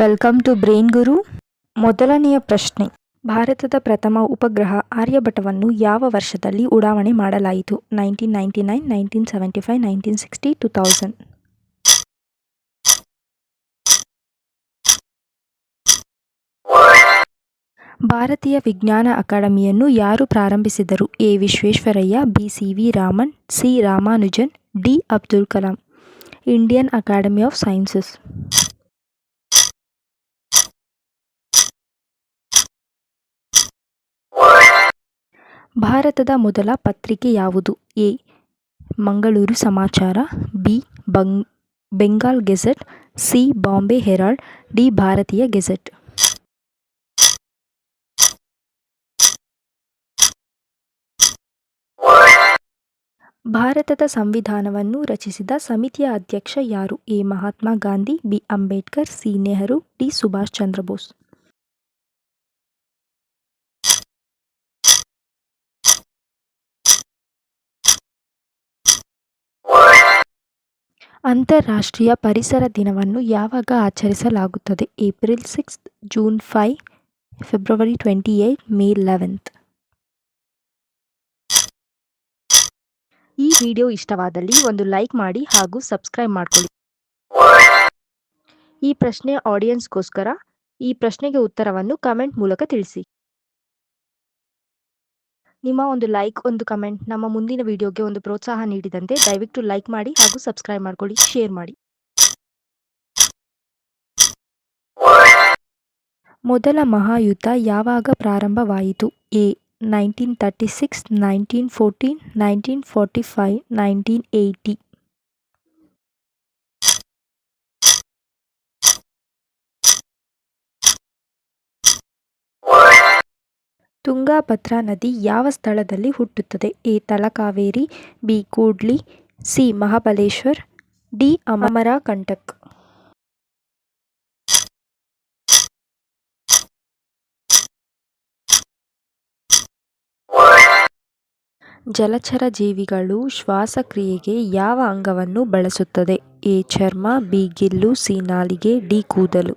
Welcome to brain ಗುರು. ಮೊದಲನೆಯ ಪ್ರಶ್ನೆ, ಭಾರತದ ಪ್ರಥಮ ಉಪಗ್ರಹ ಆರ್ಯಭಟವನ್ನು ಯಾವ ವರ್ಷದಲ್ಲಿ ಉಡಾವಣೆ ಮಾಡಲಾಯಿತು? 1999, 1975, 1960, 2000. ಭಾರತೀಯ ವಿಜ್ಞಾನ ಅಕಾಡೆಮಿಯನ್ನು ಯಾರು ಪ್ರಾರಂಭಿಸಿದರು? A. Visvesvaraya, B. C. V. Raman, C. Ramanujan, D. Abdul Kalam. Indian academy of sciences. ಭಾರತದ ಮೊದಲ ಪತ್ರಿಕೆ ಯಾವುದು? A. Mangaluru Samachara, B. Bengal gazette, C. Bombay herald, D. Bharatiya gazette. ಭಾರತದ ಸಂವಿಧಾನವನ್ನು ರಚಿಸಿದ ಸಮಿತಿಯ ಅಧ್ಯಕ್ಷ ಯಾರು? A. Mahatma Gandhi, B. Ambedkar, C. Nehru, D. Subhash Chandra Bose. ಅಂತಾರಾಷ್ಟ್ರೀಯ ಪರಿಸರ ದಿನವನ್ನು ಯಾವಾಗ ಆಚರಿಸಲಾಗುತ್ತದೆ? April 6, June 5, February 28, May 11. ಈ ವಿಡಿಯೋ ಇಷ್ಟವಾದಲ್ಲಿ ಒಂದು ಲೈಕ್ ಮಾಡಿ ಹಾಗೂ ಸಬ್ಸ್ಕ್ರೈಬ್ ಮಾಡ್ಕೊಳ್ಳಿ. ಈ ಪ್ರಶ್ನೆ ಆಡಿಯನ್ಸ್ಗೋಸ್ಕರ. ಈ ಪ್ರಶ್ನೆಗೆ ಉತ್ತರವನ್ನು ಕಮೆಂಟ್ ಮೂಲಕ ತಿಳಿಸಿ. ನಿಮ್ಮ ಒಂದು ಲೈಕ್, ಒಂದು ಕಮೆಂಟ್ ನಮ್ಮ ಮುಂದಿನ ವಿಡಿಯೋಗೆ ಒಂದು ಪ್ರೋತ್ಸಾಹ ನೀಡಿದಂತೆ. ದಯವಿಟ್ಟು ಲೈಕ್ ಮಾಡಿ ಹಾಗೂ ಸಬ್ಸ್ಕ್ರೈಬ್ ಮಾಡ್ಕೊಳ್ಳಿ, ಶೇರ್ ಮಾಡಿ. ಮೊದಲ ಮಹಾಯುದ್ಧ ಯಾವಾಗ ಪ್ರಾರಂಭವಾಯಿತು? ಎ. 1936, 1914, 1945, 1980. ತುಂಗಭದ್ರಾ ನದಿ ಯಾವ ಸ್ಥಳದಲ್ಲಿ ಹುಟ್ಟುತ್ತದೆ? A. Talakaveri, B. Kudli, C. Mahabaleshwar, D. Amarkantak. ಜಲಚರ ಜೀವಿಗಳು ಶ್ವಾಸಕ್ರಿಯೆಗೆ ಯಾವ ಅಂಗವನ್ನು ಬಳಸುತ್ತದೆ? ಎ. ಚರ್ಮ, ಬಿ. Gill, C. ನಾಲಿಗೆ, ಡಿ. ಕೂದಲು.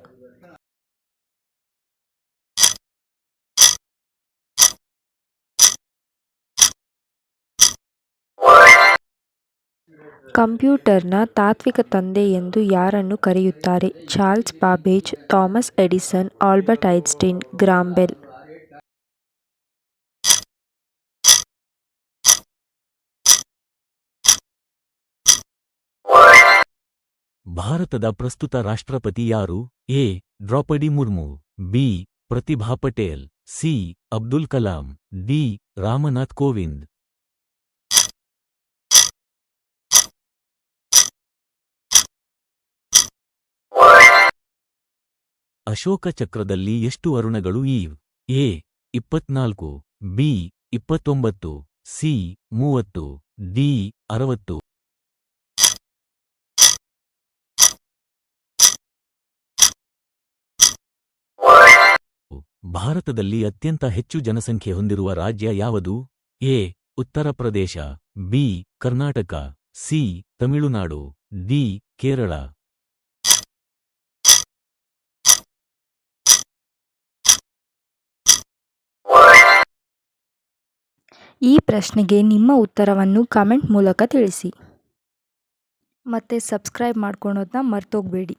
ಕಂಪ್ಯೂಟರ್ನ ತಾತ್ವಿಕ ತಂದೆ ಎಂದು ಯಾರನ್ನು ಕರೆಯುತ್ತಾರೆ? Charles Babbage, Thomas Edison, Albert Einstein, Graham Bell. ಭಾರತದ ಪ್ರಸ್ತುತ ರಾಷ್ಟ್ರಪತಿ ಯಾರು? A. Droupadi Murmu, B. Pratibha Patel, C. Abdul Kalam, D. Ramnath Kovind. Ashoka ಚಕ್ರದಲ್ಲಿ ಎಷ್ಟು ಅರುಣಗಳು ಇವೆ? ಎ. 24, ಬಿ. 29, ಸಿ. 30, ಡಿ. 60. ಭಾರತದಲ್ಲಿ ಅತ್ಯಂತ ಹೆಚ್ಚು ಜನಸಂಖ್ಯೆ ಹೊಂದಿರುವ ರಾಜ್ಯ ಯಾವುದು? A. Uttar Pradesh, B. Karnataka, C. Tamil Nadu, D. Kerala. ಈ ಪ್ರಶ್ನೆಗೆ ನಿಮ್ಮ ಉತ್ತರವನ್ನು ಕಮೆಂಟ್ ಮೂಲಕ ತಿಳಿಸಿ. ಮತ್ತೆ ಸಬ್ಸ್ಕ್ರೈಬ್ ಮಾಡ್ಕೊಳೋದನ್ನ ಮರ್ತೋಗ್ಬೇಡಿ.